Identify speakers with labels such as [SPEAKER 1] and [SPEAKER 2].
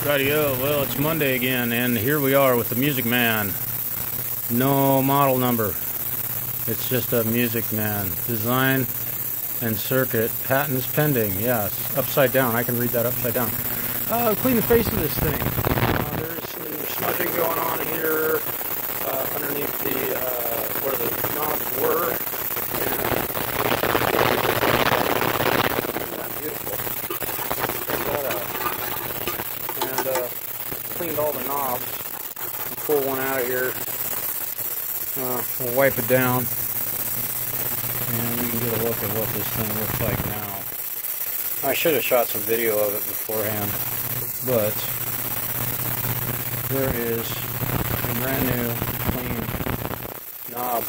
[SPEAKER 1] Rightio, well, it's Monday again, and here we are with the Musicman. No model number. It's just a Musicman. Design and circuit, patents pending. Yes, upside down. I can read that upside down. Clean the face of this thing. There's some smudging going on here underneath the where the knobs were. And beautiful. Check that out. And cleaned all the knobs. Pull one out of here. We'll wipe it down. And you can get a look at what this thing looks like now. I should have shot some video of it beforehand, but there is a brand new clean knob